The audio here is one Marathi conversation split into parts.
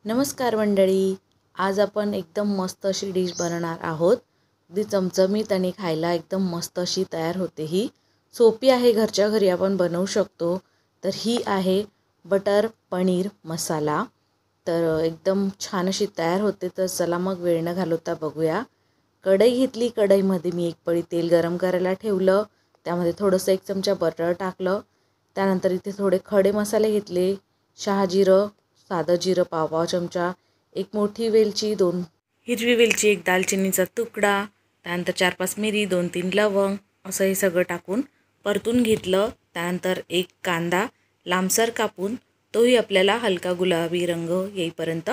नमस्कार मंडळी, आज आपण एकदम मस्त अशी डिश बनवणार आहोत। अगदी चमचमीत आणि खायला एकदम मस्त अशी तयार होते। ही सोपी आहे, घरच्या घरी आपण बनवू शकतो। तर ही आहे बटर पनीर मसाला। तर एकदम छान अशी तयार होते। तर चला मग वेळ न घालवता बघूया। कढई घेतली, कढईमध्ये मी एक पळी तेल गरम करायला ठेवलं। त्यामध्ये थोडंसं 1 चमचा बटर टाकलं। त्यानंतर इथे थोडे खडे मसाले घेतले, शहाजिरं, साधं जिरं पाव चमचा, 1 मोठी वेलची, 2 हिरवी वेलची, 1 दालचिनीचा तुकडा, त्यानंतर 4-5 मिरी, 2-3 लवंग असं हे सगळं टाकून परतून घेतलं। त्यानंतर 1 कांदा लांबसर कापून तोही आपल्याला हलका गुलाबी रंग येईपर्यंत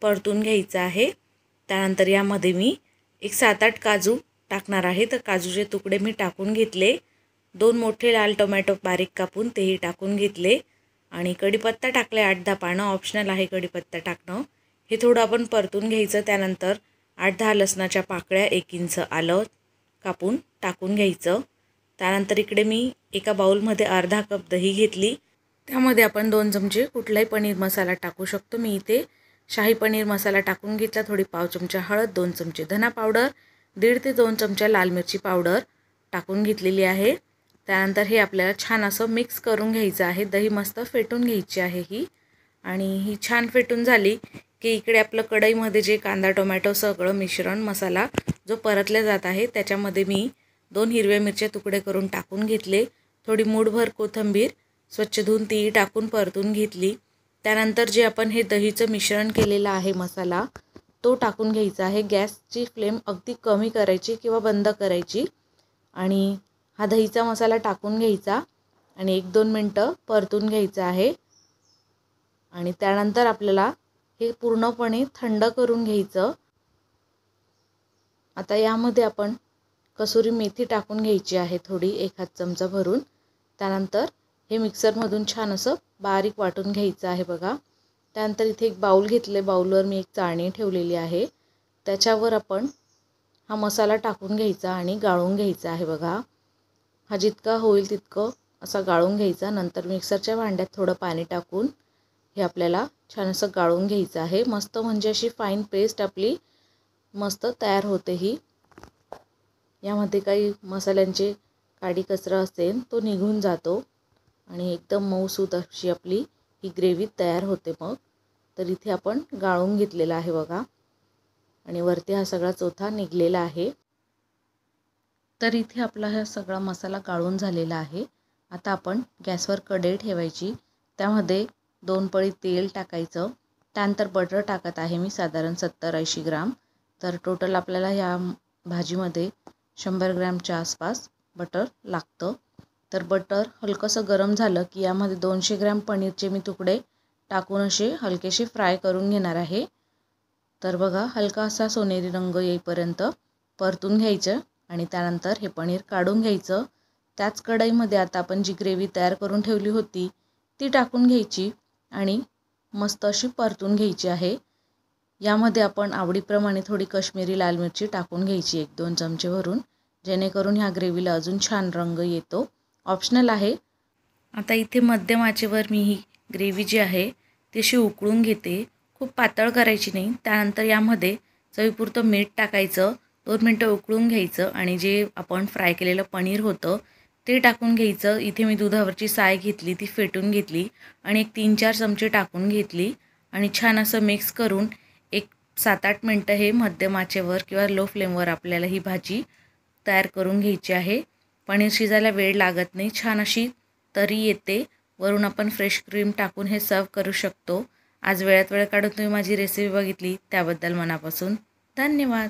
परतून घ्यायचा आहे। त्यानंतर यामध्ये मी 1 7-8 काजू टाकणार आहे। तर काजूचे तुकडे मी टाकून घेतले। 2 मोठे लाल टोमॅटो बारीक कापून तेही टाकून घेतले आणि कढीपत्ता टाकले 8-10 पानं, ऑप्शनल आहे कढीपत्ता टाकणं। हे थोडं आपण परतून घ्यायचं। त्यानंतर 8-10 लसणाच्या पाकळ्या, 1 इंच आलं कापून टाकून घ्यायचं। त्यानंतर इकडे मी एका बाउलमध्ये अर्धा कप दही घेतली। त्यामध्ये आपण 2 चमचे कुठलाही पनीर मसाला टाकू शकतो। मी इथे शाही पनीर मसाला टाकून घेतला। थोडी पाव चमचा हळद, 2 चमचे धना पावडर, 1.5 ते 2 चमचा लाल मिरची पावडर टाकून घेतलेली आहे। त्यानंतर हे आपल्याला छान असं मिक्स करून घ्यायचं आहे। दही मस्त फेटून घ्यायची आहे ही, आणि ही छान फेटून झाली की इकडे आपलं कढईमध्ये जे कांदा टोमॅटो सगळं मिश्रण मसाला जो परतल्या जात आहे त्याच्यामध्ये मी 2 हिरव्या मिरच्या तुकडे करून टाकून घेतले। थोडी मूठभर कोथिंबीर स्वच्छ धुवून ती टाकून परतून घेतली। त्यानंतर जे आपण हे दहीचं मिश्रण केलेलं आहे मसाला, तो टाकून घ्यायचा आहे। गॅसची फ्लेम अगदी कमी करायची किंवा बंद करायची आणि हा दहीचा मसाला टाकून घ्यायचा आणि 1-2 मिनटं परतून घ्यायचं आहे। आणि त्यानंतर आपल्याला हे पूर्णपणे थंड करून घ्यायचं। आता यामध्ये आपण कसुरी मेथी टाकून घ्यायची आहे, थोडी 1 चमचा भरून। त्यानंतर हे मिक्सरमधून छान असं बारीक वाटून घ्यायचं आहे बघा। त्यानंतर इथे एक बाउल घेतले, बाउलवर मी एक चाळणी ठेवलेली आहे। त्याच्यावर आपण हा मसाला टाकून घ्यायचा आणि गाळून घ्यायचा आहे बघा। हा जितका होईल तितकं असा गाळून घ्यायचा। नंतर मिक्सरच्या भांड्यात थोडं पाणी टाकून हे आपल्याला छान असं गाळून घ्यायचं आहे। मस्त म्हणजे अशी फाईन पेस्ट आपली मस्त तयार होते ही। यामध्ये काही मसाल्यांचे काडी कचरा असेल तो निघून जातो आणि एकदम मऊसूत अशी आपली ही ग्रेव्ही तयार होते मग। तर इथे आपण गाळून घेतलेला आहे बघा आणि वरती हा सगळा चोथा निघलेला आहे। तर इथे आपला हा सगळा मसाला गाळून झालेला आहे। आता आपण गॅसवर कढई ठेवायची, त्यामध्ये 2 पळी तेल टाकायचं। त्यानंतर बटर टाकत आहे मी साधारण 70-80 ग्राम। तर टोटल आपल्याला ह्या भाजीमध्ये 100 ग्रॅमच्या आसपास बटर लागतं। तर बटर हलकंसं गरम झालं की यामध्ये 200 ग्रॅम पनीरचे मी तुकडे टाकून असे हलकेसे फ्राय करून घेणार आहे। तर बघा, हलका असा सोनेरी रंग येईपर्यंत परतून घ्यायचं आणि त्यानंतर हे पनीर काढून घ्यायचं। त्याच कढईमध्ये आता आपण जी ग्रेव्ही तयार करून ठेवली होती ती टाकून घ्यायची आणि मस्त अशी परतून घ्यायची आहे। यामध्ये आपण आवडीप्रमाणे थोडी काश्मीरी लाल मिरची टाकून घ्यायची, 1-2 चमचे भरून, जेणेकरून ह्या ग्रेव्हीला अजून छान रंग येतो, ऑप्शनल आहे। आता इथे मध्यम आचेवर मी ही ग्रेव्ही जी आहे ती अशी उकळून घेते, खूप पातळ करायची नाही। त्यानंतर यामध्ये चवीपुरतं मीठ टाकायचं, 2 मिनटं उकळून घ्यायचं आणि जे आपण फ्राय केलेलं पनीर होतं ते टाकून घ्यायचं। इथे मी दुधावरची साय घेतली, ती फेटून घेतली आणि एक 3-4 चमचे टाकून घेतली आणि छान असं मिक्स करून एक 7-8 मिनटं हे मध्यम आचेवर किंवा लो फ्लेमवर आपल्याला ही भाजी तयार करून घ्यायची आहे। पनीर शिजायला वेळ लागत नाही, छान अशी तरी येते। वरून आपण फ्रेश क्रीम टाकून हे सर्व करू शकतो। आज वेळात वेळ काढून तुम्ही माझी रेसिपी बघितली त्याबद्दल मनापासून धन्यवाद।